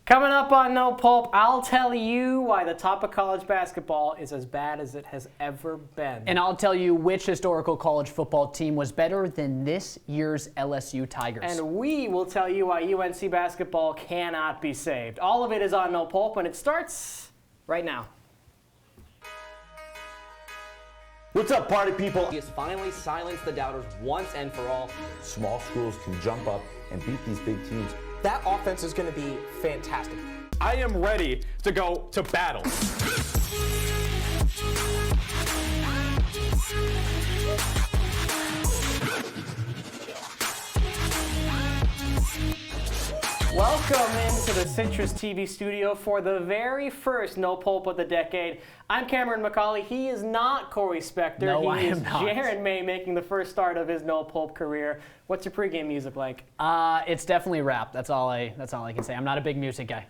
Coming up on No Pulp, I'll tell you why the top of college basketball is as bad as it has ever been. And I'll tell you which historical college football team was better than this year's LSU Tigers. And we will tell you why UNC basketball cannot be saved. All of it is on No Pulp, and it starts right now. What's up, party people? He has finally silenced the doubters once and for all. Small schools can jump up and beat these big teams. That offense is going to be fantastic. I am ready to go to battle. Welcome into the CitrusTV studio for the very first No Pulp of the decade. I'm Cameron Macaulay. He is not Corey Spector. No, I am not. Jaron May making the first start of his No Pulp career. What's your pregame music like? It's definitely rap. That's all I can say. I'm not a big music guy.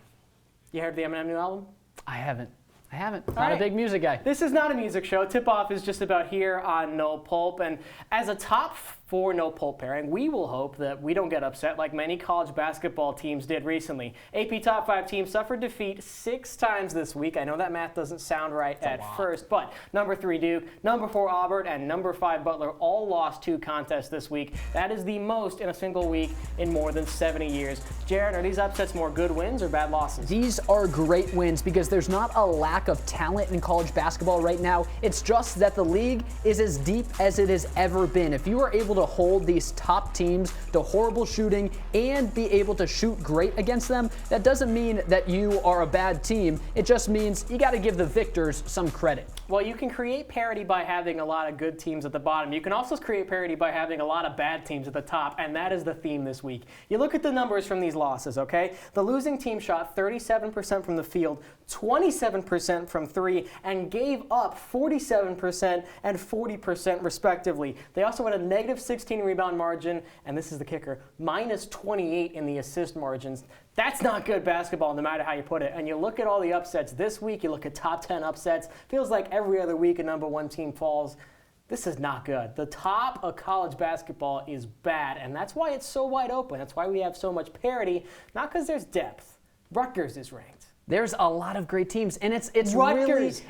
You heard the Eminem new album? I haven't. Not right. a big music guy. This is not a music show. Tip-off is just about here on No Pulp. And as a top 4 No Pulp pairing, we will hope that we don't get upset like many college basketball teams did recently. AP Top 5 teams suffered defeat 6 times this week. I know that math doesn't sound right at first, but number 3 Duke, number 4 Auburn, and number 5 Butler all lost 2 contests this week. That is the most in a single week in more than 70 years. Jaron, are these upsets more good wins or bad losses? These are great wins because there's not a lack of talent in college basketball right now. It's just that the league is as deep as it has ever been. If you are able to hold these top teams to horrible shooting and be able to shoot great against them, that doesn't mean that you are a bad team. It just means you got to give the victors some credit. Well, you can create parity by having a lot of good teams at the bottom. You can also create parity by having a lot of bad teams at the top, and that is the theme this week. You look at the numbers from these losses, okay? The losing team shot 37% from the field, 27% from 3, and gave up 47% and 40% respectively. They also had a negative 16 rebound margin, and this is the kicker, minus 28 in the assist margins. That's not good basketball no matter how you put it. And you look at all the upsets this week, you look at top 10 upsets, feels like every other week a number 1 team falls. This is not good. The top of college basketball is bad, and that's why it's so wide open. That's why we have so much parity, not because there's depth. Rutgers is ranked. There's a lot of great teams, and it's Rutgers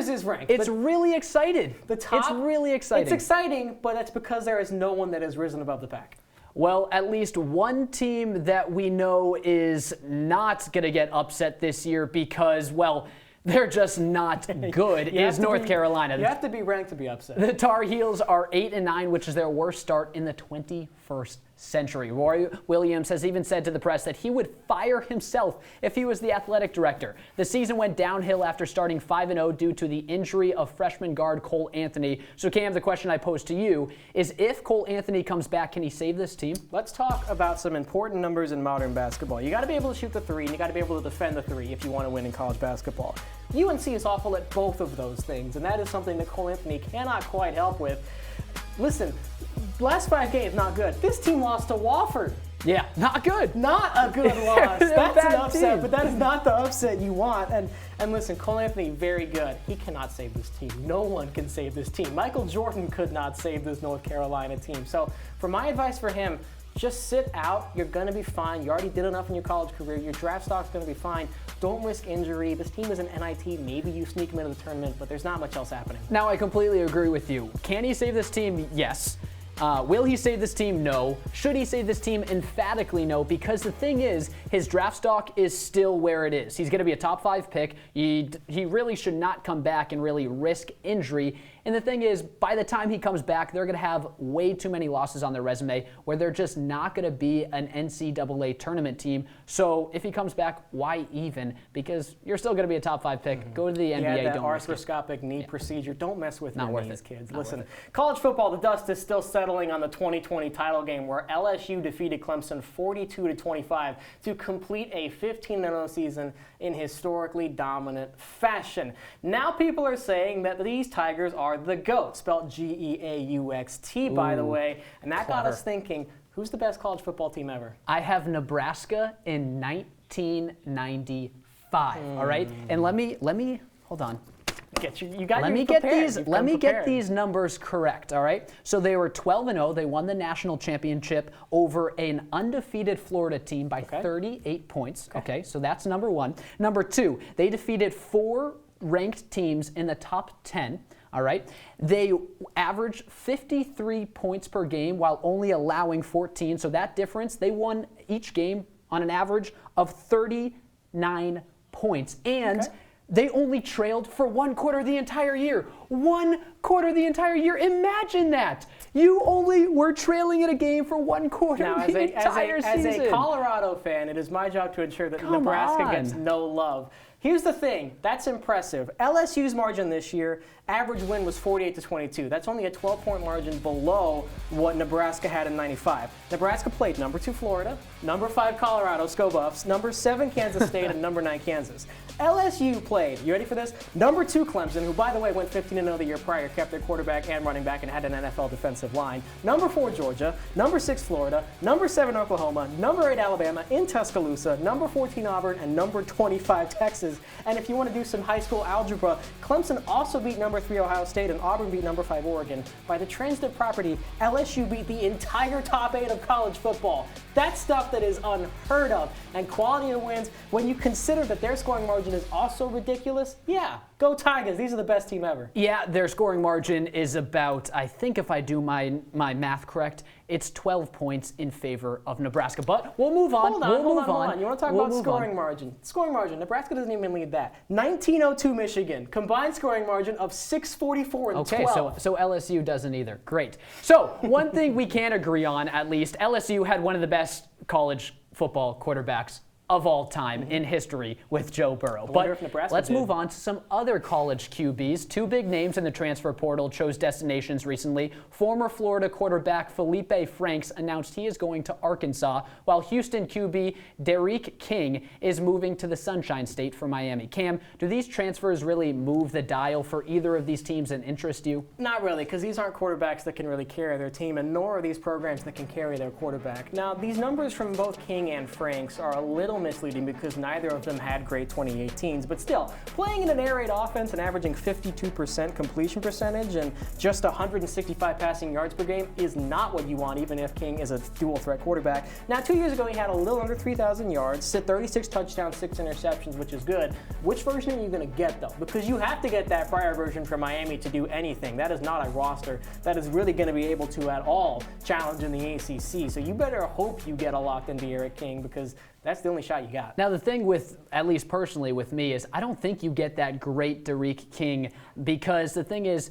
is ranked. It's really excited. The top, it's really exciting. It's exciting, but that's because there is no one that has risen above the pack. Well, at least one team that we know is not going to get upset this year because, well, they're just not good is North Carolina. You have to be ranked to be upset. The Tar Heels are 8-9, which is their worst start in the 21st century. Roy Williams has even said to the press that he would fire himself if he was the athletic director. The season went downhill after starting 5-0 due to the injury of freshman guard Cole Anthony. So, Cam, the question I pose to you is, if Cole Anthony comes back, can he save this team? Let's talk about some important numbers in modern basketball. You got to be able to shoot the 3, and you got to be able to defend the 3 if you want to win in college basketball. UNC is awful at both of those things, and that is something that Cole Anthony cannot quite help with. Listen, last 5 games, not good. This team lost to Wofford. Yeah, not good. Not a good loss. That's an upset, team. but that is not the upset you want. And listen, Cole Anthony, very good. He cannot save this team. No one can save this team. Michael Jordan could not save this North Carolina team. So for my advice for him, just sit out. You're going to be fine. You already did enough in your college career. Your draft stock's going to be fine. Don't risk injury. This team is an NIT. Maybe you sneak them into the tournament, but there's not much else happening. Now, I completely agree with you. Can he save this team? Yes. Will he save this team? No. Should he save this team? Emphatically no, because the thing is, his draft stock is still where it is. He's going to be a top 5 pick. He really should not come back and really risk injury. And the thing is, by the time he comes back, they're going to have way too many losses on their resume where they're just not going to be an NCAA tournament team. So if he comes back, why even? Because you're still going to be a top 5 pick. Go to the NBA. Yeah, that don't arthroscopic knee procedure. Don't mess with Not your worth knees, it. kids. Not Listen, worth college football, the dust is still settling on the 2020 title game where LSU defeated Clemson 42-25 to complete a 15-0 season in historically dominant fashion. Now people are saying that these Tigers are the GOAT, spelled G-E-A-U-X-T, by the way, and that got us thinking, who's the best college football team ever? I have Nebraska in 1995, all right? And let me hold on. You got Let your me prepared. get these. You've Let come me prepared. get these numbers correct. All right. So they were 12-0. They won the national championship over an undefeated Florida team by 38 points. Okay. So that's number one. Number two, they defeated 4 ranked teams in the top 10. All right. They averaged 53 points per game while only allowing 14. So that difference, they won each game on an average of 39 points. And they only trailed for 1 quarter the entire year. 1 quarter the entire year. Imagine that. You only were trailing in a game for 1 quarter Now, the entire season. as a Colorado fan, it is my job to ensure that Come Nebraska on. gets no love. Here's the thing. That's impressive. LSU's margin this year, average win was 48-22. That's only a 12-point margin below what Nebraska had in 95. Nebraska played number 2 Florida, number 5 Colorado, Sco Buffs, number 7 Kansas State, and number 9 Kansas. LSU played, you ready for this? Number 2 Clemson, who by the way went 15-0 the year prior, kept their quarterback and running back and had an NFL defensive line. Number 4 Georgia, number 6 Florida, number 7 Oklahoma, number 8 Alabama in Tuscaloosa, number 14 Auburn, and number 25 Texas. And if you want to do some high school algebra, Clemson also beat number 3 Ohio State and Auburn beat number 5 Oregon. By the transitive property, LSU beat the entire top 8 of college football. That's stuff that is unheard of. And quality of wins, when you consider that their scoring margin is also ridiculous, yeah, go Tigers. These are the best team ever. Yeah, their scoring margin is about, I think if I do my math correct, it's 12 points in favor of Nebraska. But we'll move on. Hold on. You want to talk about scoring margin? Scoring margin. Nebraska doesn't even lead that. 1902 Michigan. Combined scoring margin of 644 and 12. Okay, so LSU doesn't either. Great. So one thing we can agree on, at least, LSU had one of the best college football quarterbacks of all time in history with Joe Burrow. But let's move on to some other college QBs. 2 big names in the transfer portal chose destinations recently. Former Florida quarterback Felipe Franks announced he is going to Arkansas, while Houston QB Derek King is moving to the Sunshine State for Miami. Cam, do these transfers really move the dial for either of these teams and interest you? Not really, because these aren't quarterbacks that can really carry their team, and nor are these programs that can carry their quarterback. Now, these numbers from both King and Franks are a little misleading because neither of them had great 2018s, but still, playing in an air raid offense and averaging 52% completion percentage and just 165 passing yards per game is not what you want, even if King is a dual threat quarterback. Now, 2 years ago, he had a little under 3,000 yards, 36 touchdowns, 6 interceptions, which is good. Which version are you going to get, though? Because you have to get that prior version from Miami to do anything. That is not a roster that is really going to be able to at all challenge in the ACC. So you better hope you get a locked-in Derek King, because that's the only shot you got. Now, the thing with, at least personally with me, is I don't think you get that great Derek King, because the thing is,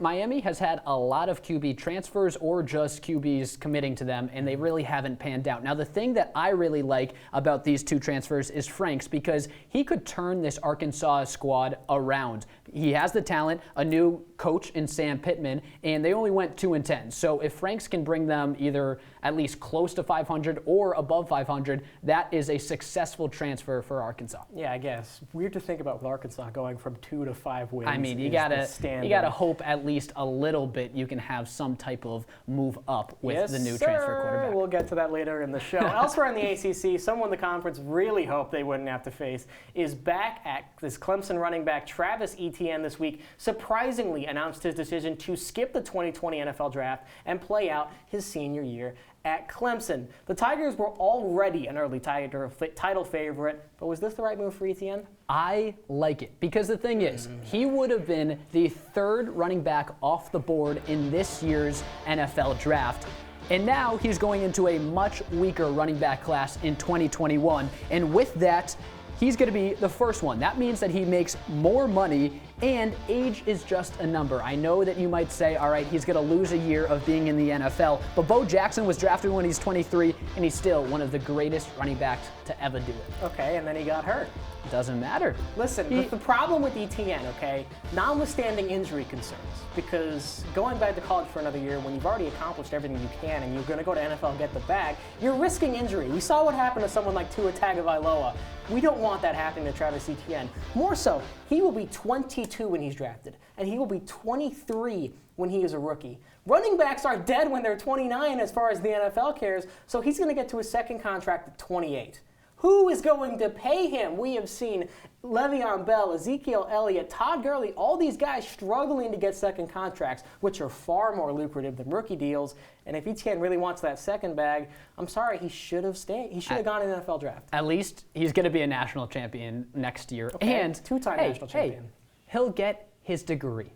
Miami has had a lot of QB transfers or just QBs committing to them, and they really haven't panned out. Now, the thing that I really like about these 2 transfers is Franks, because he could turn this Arkansas squad around. He has the talent, a new coach in Sam Pittman, and they only went 2-10. So if Franks can bring them either at least close to 500 or above 500, that is a successful transfer for Arkansas. Yeah, I guess. Weird to think about with Arkansas going from 2 to 5 wins. I mean, you gotta hope at least a little bit you can have some type of move up with the new transfer quarterback. We'll get to that later in the show. Elsewhere in the ACC, someone the conference really hoped they wouldn't have to face is back at this Clemson running back Travis Etienne this week. Surprisingly announced his decision to skip the 2020 NFL draft and play out his senior year at Clemson. The Tigers were already an early title favorite, but was this the right move for Etienne? I like it, because the thing is, he would have been the 3rd running back off the board in this year's NFL draft. And now he's going into a much weaker running back class in 2021. And with that, he's going to be the first one. That means that he makes more money, and age is just a number. I know that you might say, all right, he's going to lose a year of being in the NFL, but Bo Jackson was drafted when he's 23, and he's still one of the greatest running backs to ever do it. Okay, and then he got hurt. Doesn't matter. Listen, the problem with Etienne, okay, notwithstanding injury concerns, because going back to college for another year when you've already accomplished everything you can and you're going to go to NFL and get the bag, you're risking injury. We saw what happened to someone like Tua Tagovailoa. We don't want that happening to Travis Etienne. More so, he will be 22 when he's drafted, and he will be 23 when he is a rookie. Running backs are dead when they're 29 as far as the NFL cares, so he's going to get to his second contract at 28. Who is going to pay him? We have seen Le'Veon Bell, Ezekiel Elliott, Todd Gurley, all these guys struggling to get second contracts, which are far more lucrative than rookie deals. And if ETN really wants that second bag, I'm sorry, he should have stayed. He should have gone in the NFL draft. At least he's going to be a national champion next year. Okay, and two-time national champion. He'll get his degree.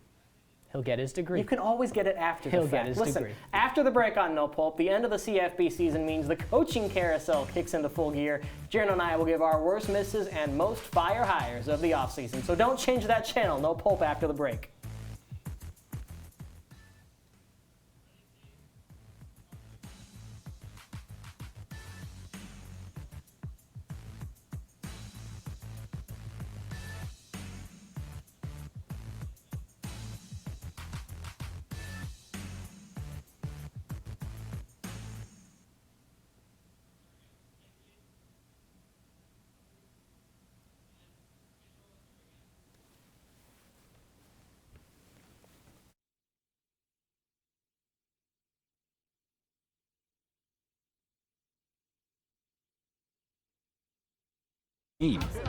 He'll get his degree. You can always get it after the fact. He'll get his Listen, degree. after the break on No Pulp, the end of the CFB season means the coaching carousel kicks into full gear. Jaron and I will give our worst misses and most fire hires of the offseason. So don't change that channel. No Pulp after the break.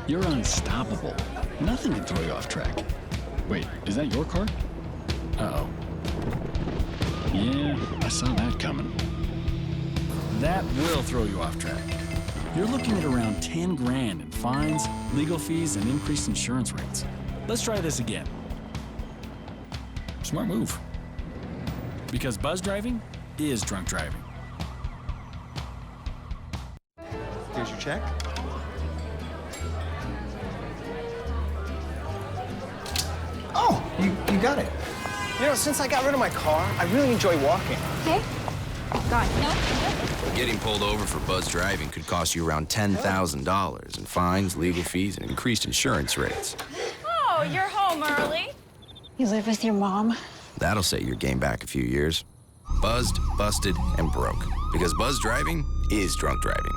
You're unstoppable. Nothing can throw you off track. Wait, is that your car? Uh-oh. Yeah, I saw that coming. That will throw you off track. You're looking at around 10 grand in fines, legal fees, and increased insurance rates. Let's try this again. Smart move. Because buzz driving is drunk driving. Here's your check. Oh, you got it. You know, since I got rid of my car, I really enjoy walking. Okay. God, no. Getting pulled over for buzz driving could cost you around $10,000 in fines, legal fees, and increased insurance rates. Oh, you're home early. You live with your mom? That'll set your game back a few years. Buzzed, busted, and broke. Because buzz driving is drunk driving.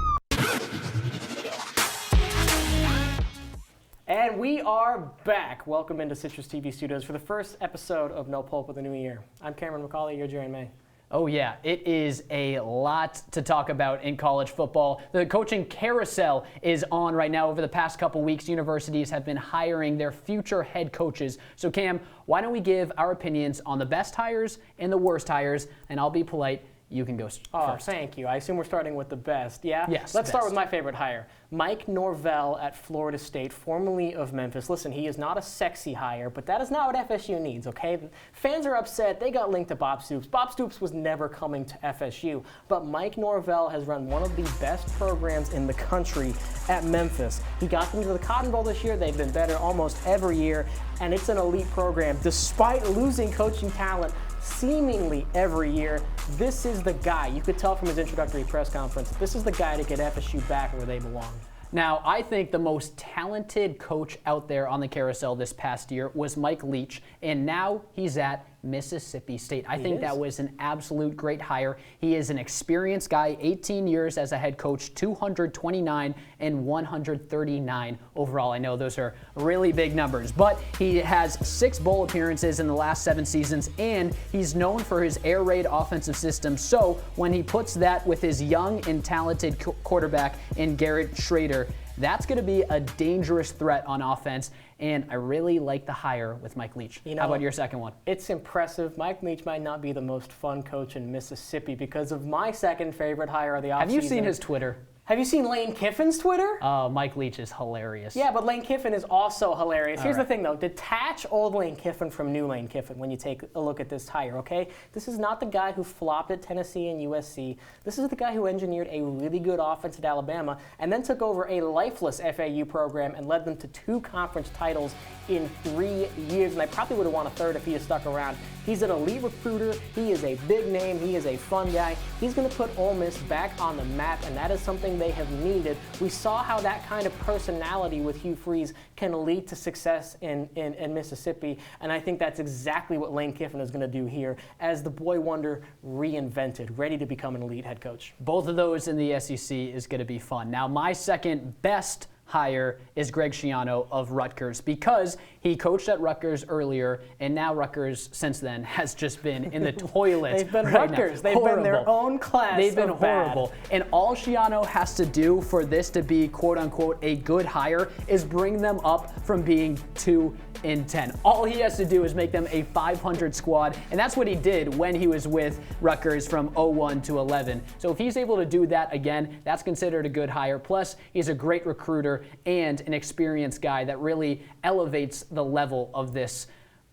And we are back. Welcome into CitrusTV Studios for the first episode of No Pulp of the New Year. I'm Cameron Macaulay, you're Jaron May. Oh yeah, it is a lot to talk about in college football. The coaching carousel is on right now. Over the past couple weeks, universities have been hiring their future head coaches. So Cam, why don't we give our opinions on the best hires and the worst hires, and I'll be polite. You can go first. Oh, thank you. I assume we're starting with the best, yeah? Yes, Let's start best. with my favorite hire. Mike Norvell at Florida State, formerly of Memphis. Listen, he is not a sexy hire, but that is not what FSU needs, okay? Fans are upset. They got linked to Bob Stoops. Bob Stoops was never coming to FSU, but Mike Norvell has run one of the best programs in the country at Memphis. He got them to the Cotton Bowl this year. They've been better almost every year, and it's an elite program. Despite losing coaching talent seemingly every year, this is the guy. You could tell from his introductory press conference, this is the guy to get FSU back where they belong. Now, I think the most talented coach out there on the carousel this past year was Mike Leach, and now he's at Mississippi State. I think that was an absolute great hire. He is an experienced guy, 18 years as a head coach, 229 and 139 overall. I know those are really big numbers, but he has 6 bowl appearances in the last 7 seasons, and he's known for his air raid offensive system. So when he puts that with his young and talented quarterback in Garrett Schrader, that's going to be a dangerous threat on offense, and I really like the hire with Mike Leach. How about your second one? It's impressive. Mike Leach might not be the most fun coach in Mississippi because of my second favorite hire of the offseason. Have you seen his Twitter? Have you seen Lane Kiffin's Twitter? Mike Leach is hilarious. Yeah, but Lane Kiffin is also hilarious. Here's right. the thing, though. Detach old Lane Kiffin from new Lane Kiffin when you take a look at this hire, okay? This is not the guy who flopped at Tennessee and USC. This is the guy who engineered a really good offense at Alabama and then took over a lifeless FAU program and led them to 2 conference titles in 3 years, and they probably would have won a third if he had stuck around. He's an elite recruiter. He is a big name. He is a fun guy. He's going to put Ole Miss back on the map, and that is something they have needed. We saw how that kind of personality with Hugh Freeze can lead to success in Mississippi, and I think that's exactly what Lane Kiffin is going to do here as the boy wonder reinvented, ready to become an elite head coach. Both of those in the SEC is going to be fun. Now, my second best hire is Greg Schiano of Rutgers, because he coached at Rutgers earlier, and now Rutgers since then has just been in the toilet. They've been right Rutgers. Now. They've been their own class. They've been of bad. horrible. And all Schiano has to do for this to be quote unquote a good hire is bring them up from being 2-10. All he has to do is make them a 500 squad, and that's what he did when he was with Rutgers from 01 to 11. So if he's able to do that again, that's considered a good hire. Plus, he's a great recruiter and an experienced guy that really elevates the level of this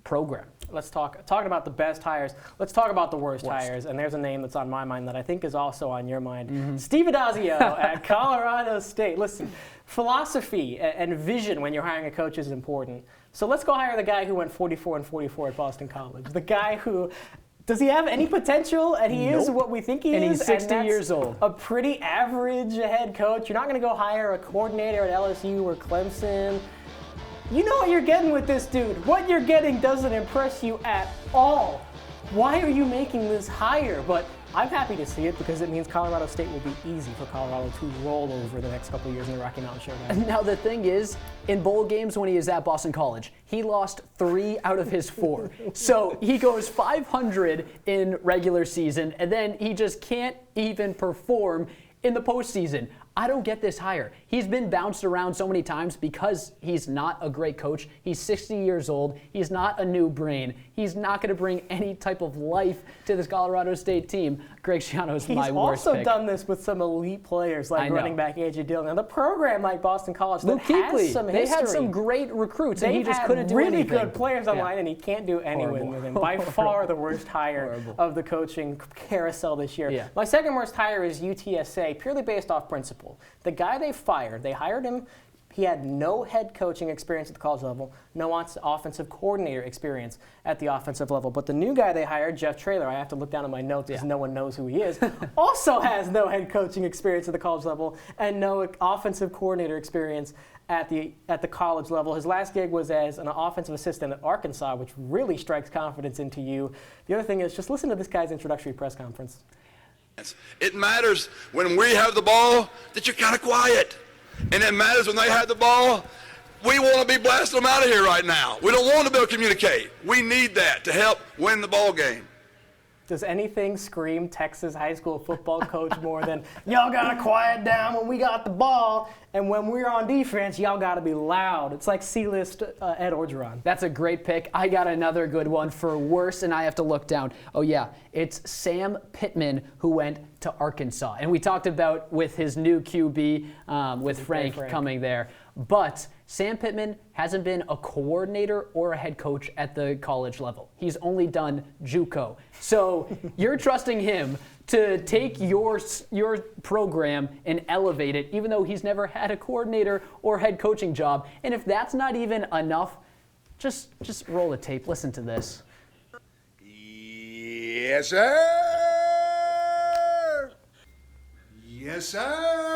program. Let's talking about the best hires. Let's talk about the worst hires. And there's a name that's on my mind that I think is also on your mind. Steve Addazio at Colorado State. Listen, philosophy and vision when you're hiring a coach is important. So let's go hire the guy who went 44-44 at Boston College. The guy who, does he have any potential? And he is what we think he is. And he's 60 that's years old. A pretty average head coach. You're not going to go hire a coordinator at LSU or Clemson. You know what you're getting with this dude. What you're getting doesn't impress you at all. Why are you making this hire? But I'm happy to see it because it means Colorado State will be easy for Colorado to roll over the next couple of years in the Rocky Mountain Showdown. Now the thing is, in bowl games when he is at Boston College, he lost 3 out of his 4. So he goes 500 in regular season, and then he just can't even perform in the postseason. I don't get this hire. He's been bounced around so many times because he's not a great coach. He's 60 years old. He's not a new brain. He's not going to bring any type of life to this Colorado State team. Greg Schiano is my worst pick. He's also done this with some elite players like running back A.J. Dillon. And the program like Boston College that has some history. They had some great recruits, and he just couldn't do anything. Really good players online, and he can't do anything with him. By far the worst hire of the coaching carousel this year. Yeah. My second worst hire is UTSA, purely based off principle. The guy they fired, they hired him. He had no head coaching experience at the college level, no offensive coordinator experience at the offensive level. But the new guy they hired, Jeff Traylor, I have to look down at my notes because no one knows who he is, also has no head coaching experience at the college level and no offensive coordinator experience at the college level. His last gig was as an offensive assistant at Arkansas, which really strikes confidence into you. The other thing is just listen to this guy's introductory press conference. It matters when we have the ball that you're kind of quiet. And it matters when they have the ball. We want to be blasting them out of here right now. We don't want to be able to communicate. We need that to help win the ball game. Does anything scream Texas high school football coach more than y'all got to quiet down when we got the ball, and when we're on defense, y'all got to be loud? It's like C-list Ed Orgeron. That's a great pick. I got another good one for worse, and I have to look down. Oh, yeah. It's Sam Pittman, who went to Arkansas. And we talked about with his new QB, with Frank coming there. But Sam Pittman hasn't been a coordinator or a head coach at the college level. He's only done JUCO. So you're trusting him to take your program and elevate it, even though he's never had a coordinator or head coaching job. And if that's not even enough, just roll the tape. Listen to this. Yes, sir. Yes, sir.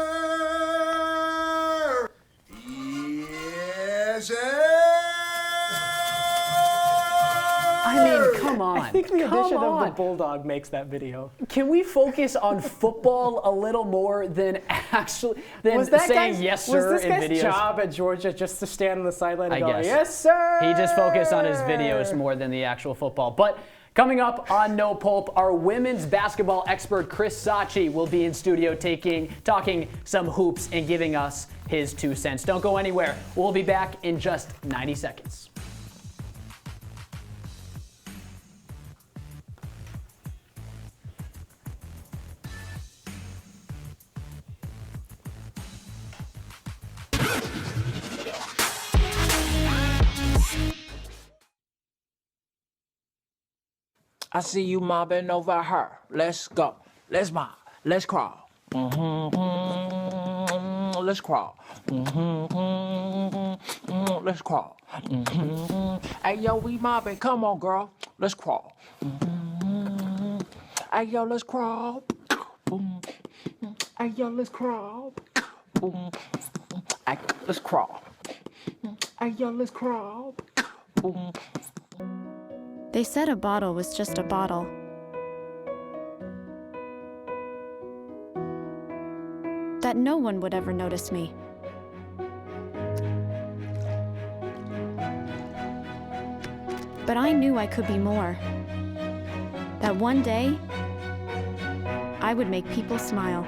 Yes, sir. I mean, come on. I think the addition of the Bulldog makes that video. Can we focus on football a little more than saying yes, sir, was this in guy's videos? job at Georgia just to stand on the sideline and I go, guess. yes, sir? He just focused on his videos more than the actual football. But coming up on No Pulp, our women's basketball expert Chris Sachi will be in studio talking some hoops and giving us his 2 cents. Don't go anywhere. We'll be back in just 90 seconds. I see you mobbing over her. Let's go. Let's mob. Let's crawl. Let's crawl. Let's crawl. Hey, yo, we mobbing. Come on, girl. Let's crawl. Hey, yo, let's crawl. Hey, yo, let's crawl. Hey, let's crawl. Hey, yo, let's crawl. They said a bottle was just a bottle. That no one would ever notice me. But I knew I could be more. That one day, I would make people smile.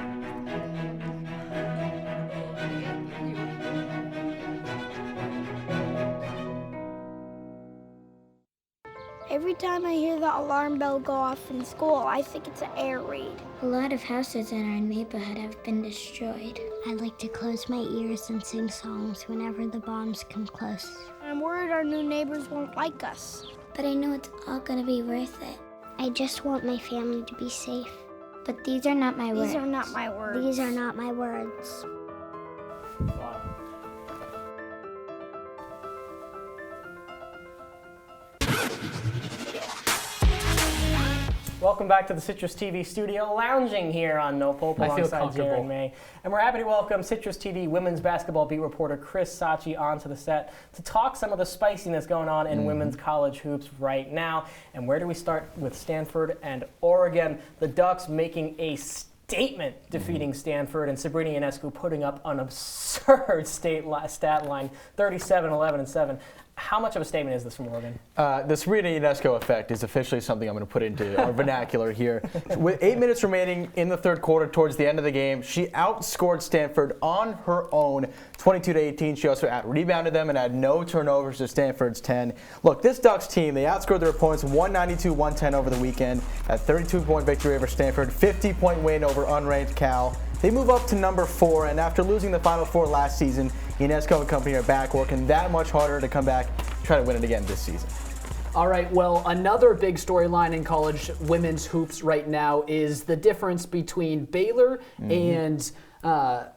Every time I hear the alarm bell go off in school, I think it's an air raid. A lot of houses in our neighborhood have been destroyed. I like to close my ears and sing songs whenever the bombs come close. I'm worried our new neighbors won't like us. But I know it's all gonna be worth it. I just want my family to be safe. But these are not my words. These are not my words. These are not my words. Welcome back to the Citrus TV studio, lounging here on No Pulp alongside Jaron May. And we're happy to welcome Citrus TV women's basketball beat reporter Chris Sachi onto the set to talk some of the spiciness going on in women's college hoops right now. And where do we start? With Stanford and Oregon. The Ducks making a statement defeating Stanford, and Sabrina Ionescu putting up an absurd stat line, 37, 11, and 7. How much of a statement is this from Oregon? The Sabrina Ionescu effect is officially something I'm going to put into our vernacular here. With 8 minutes remaining in the third quarter, towards the end of the game, she outscored Stanford on her own, 22-18. She also out-rebounded them and had no turnovers to Stanford's 10. Look, this Ducks team, they outscored their opponents 192-110 over the weekend. A 32-point victory over Stanford, 50-point win over unranked Cal. They move up to number 4, and after losing the Final Four last season, Ionescu and company are back working that much harder to come back, try to win it again this season. All right, well, another big storyline in college women's hoops right now is the difference between Baylor and South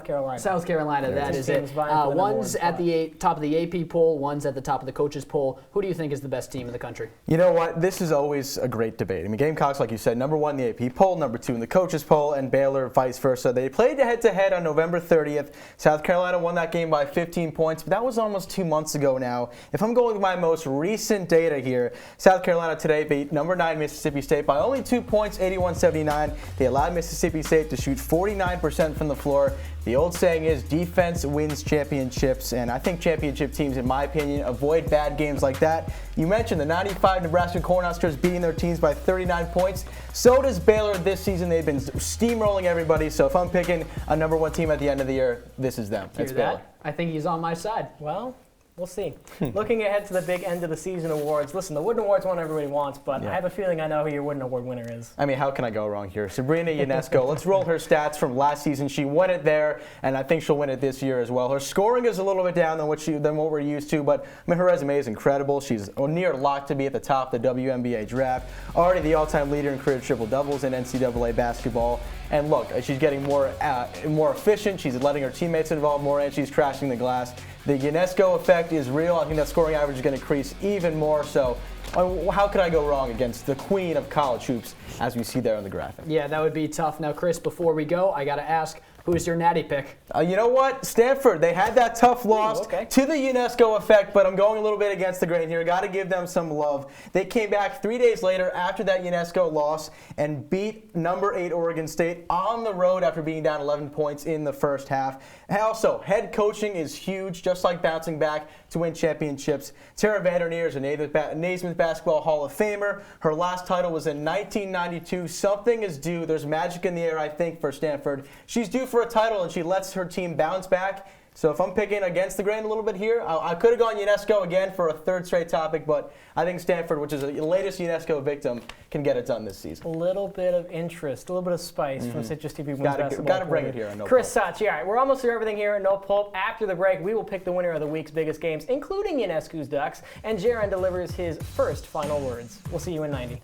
Carolina. South Carolina, that is it. One's at the top of the AP poll, one's at the top of the coaches poll. Who do you think is the best team in the country? You know what? This is always a great debate. I mean, Gamecocks, like you said, number 1 in the AP poll, number 2 in the coaches poll, and Baylor vice versa. They played head-to-head on November 30th. South Carolina won that game by 15 points, but that was almost 2 months ago now. If I'm going with my most recent data here, South Carolina today beat number 9 Mississippi State by only 2 points, 81-79. They allowed Mississippi State to shoot 49% from the floor. The old saying is defense wins championships, and I think championship teams, in my opinion, avoid bad games like that. You mentioned the 95 Nebraska Cornhuskers beating their teams by 39 points. So does Baylor this season. They've been steamrolling everybody, so if I'm picking a number 1 team at the end of the year, this is them. It's Baylor. I think he's on my side. Well, we'll see. Looking ahead to the big end of the season awards. Listen, the Wooden Award's one everybody wants, but I have a feeling I know who your Wooden Award winner is. I mean, how can I go wrong here? Sabrina Ionescu. Let's roll her stats from last season. She won it there, and I think she'll win it this year as well. Her scoring is a little bit down than what we're used to, but I mean, her resume is incredible. She's near locked to be at the top of the WNBA draft. Already the all-time leader in career triple-doubles in NCAA basketball. And look, she's getting more efficient. She's letting her teammates involved more, and she's crashing the glass. The Ionescu effect is real. I think that scoring average is going to increase even more. So how could I go wrong against the queen of college hoops, as we see there on the graphic? Yeah, that would be tough. Now, Chris, before we go, I got to ask, who's your natty pick? You know what? Stanford. They had that tough loss to the Ionescu effect, but I'm going a little bit against the grain here. Got to give them some love. They came back 3 days later after that Ionescu loss and beat number 8 Oregon State on the road after being down 11 points in the first half. And also, head coaching is huge, just like bouncing back to win championships. Tara Vandermeer is a Naismith Basketball Hall of Famer. Her last title was in 1992. Something is due. There's magic in the air, I think, for Stanford. She's due for a title, and she lets her team bounce back. So if I'm picking against the grain a little bit here, I could have gone Ionescu again for a third straight topic, but I think Stanford, which is the latest Ionescu victim, can get it done this season. A little bit of interest, a little bit of spice from Citrus TV Women's Basketball. Got to bring it here on No Chris Sachi. All right, we're almost through everything here at No Pulp. After the break, we will pick the winner of the week's biggest games, including Ionescu's Ducks, and Jaron delivers his first final words. We'll see you in 90.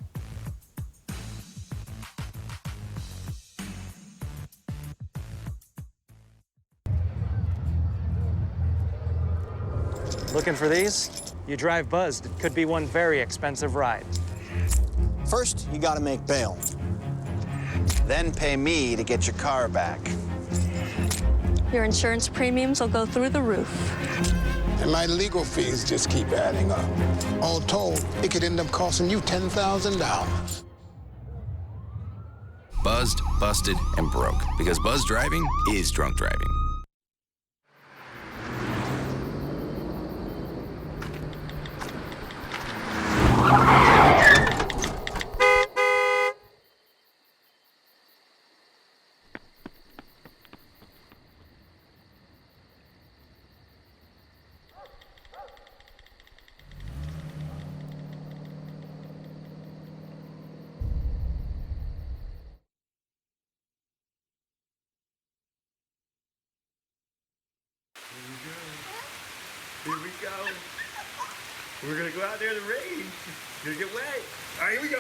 Looking for these? You drive buzzed. It could be one very expensive ride. First, you gotta make bail. Then pay me to get your car back. Your insurance premiums will go through the roof. And my legal fees just keep adding up. All told, it could end up costing you $10,000. Buzzed, busted, and broke. Because buzz driving is drunk driving. Here we go. We're gonna go out there in the rain. Gonna get wet. All right, here we go.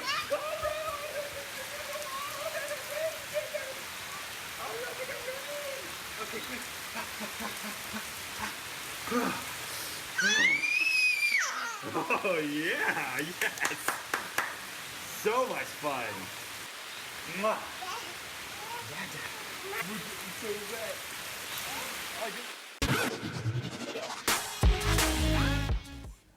Okay, quick. Oh yeah, yes. So much fun. Mwah. We're getting so wet.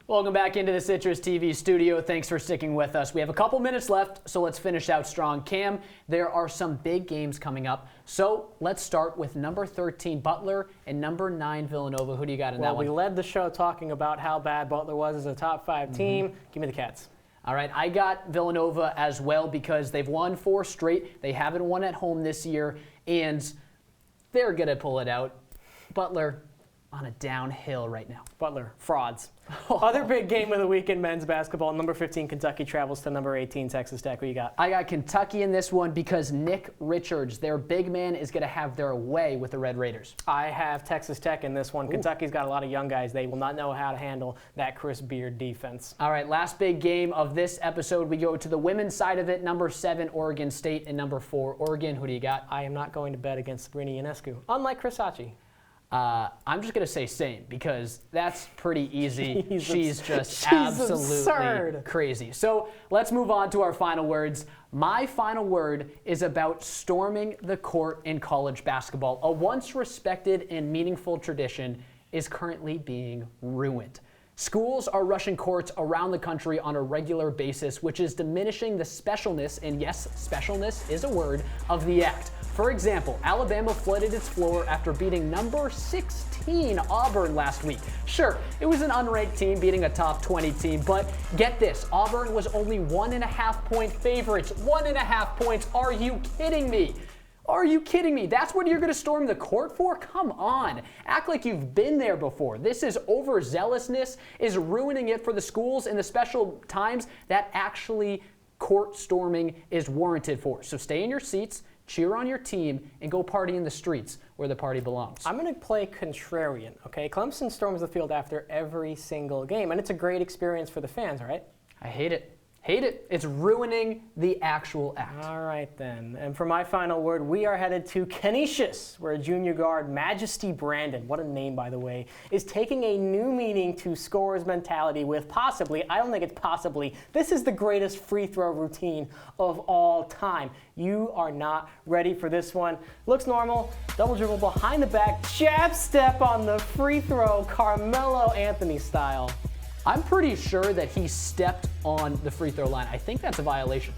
Welcome back into the Citrus TV studio. Thanks for sticking with us. We have a couple minutes left, so let's finish out strong. Cam, there are some big games coming up. So let's start with number 13, Butler, and number 9, Villanova. Who do you got in that one? Well, we led the show talking about how bad Butler was as a top 5 team. Give me the Cats. All right, I got Villanova as well because they've won 4 straight. They haven't won at home this year, and they're going to pull it out. Butler on a downhill right now. Butler, frauds. Other big game of the week in men's basketball, number 15, Kentucky travels to number 18, Texas Tech. Who you got? I got Kentucky in this one because Nick Richards, their big man, is going to have their way with the Red Raiders. I have Texas Tech in this one. Ooh. Kentucky's got a lot of young guys. They will not know how to handle that Chris Beard defense. All right, last big game of this episode. We go to the women's side of it, number 7, Oregon State, and number 4, Oregon. Who do you got? I am not going to bet against Sabrina Ionescu, unlike Chris Sachi. I'm just going to say same because that's pretty easy. She's just absolutely absurd. Crazy. So let's move on to our final words. My final word is about storming the court in college basketball. A once respected and meaningful tradition is currently being ruined. Schools are rushing courts around the country on a regular basis, which is diminishing the specialness, and yes, specialness is a word, of the act. For example, Alabama flooded its floor after beating number 16 Auburn last week. Sure, it was an unranked team beating a top 20 team, but get this, Auburn was only 1.5 point favorites. 1.5 points, are you kidding me? Are you kidding me? That's what you're going to storm the court for? Come on. Act like you've been there before. This is overzealousness, is ruining it for the schools in the special times that actually court storming is warranted for. So stay in your seats, cheer on your team, and go party in the streets where the party belongs. I'm going to play contrarian, okay? Clemson storms the field after every single game, and it's a great experience for the fans, all right? I hate it. Hate it. It's ruining the actual act. All right, then. And for my final word, we are headed to Canisius, where junior guard Majesty Brandon, what a name, by the way, is taking a new meaning to scorer's mentality with possibly, I don't think it's possibly, this is the greatest free throw routine of all time. You are not ready for this one. Looks normal, double dribble behind the back, jab step on the free throw, Carmelo Anthony style. I'm pretty sure that he stepped on the free throw line. I think that's a violation.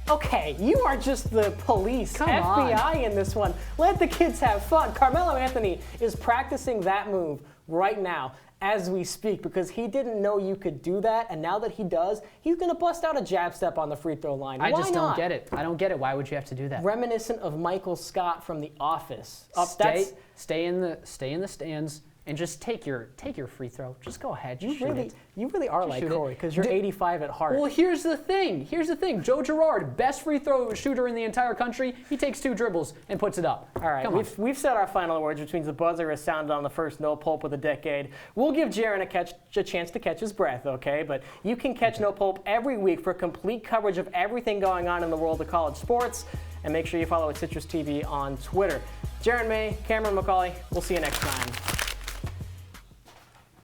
Okay, you are just the police, Come FBI on. in this one. Let the kids have fun. Carmelo Anthony is practicing that move right now as we speak because he didn't know you could do that, and now that he does, he's going to bust out a jab step on the free throw line. I Why just not? don't get it. I don't get it. Why would you have to do that? Reminiscent of Michael Scott from The Office. Stay in the stands. And just take your free throw. Just go ahead. You really are like Corey because you're 85 at heart. Well, here's the thing. Joe Girard, best free throw shooter in the entire country. He takes 2 dribbles and puts it up. All right, we've said our final words, which means the buzzer has sounded on the first No Pulp of the decade. We'll give Jaron a chance to catch his breath, okay? But you can catch No Pulp every week for complete coverage of everything going on in the world of college sports. And make sure you follow at CitrusTV on Twitter. Jaron May, Cameron Macaulay, we'll see you next time.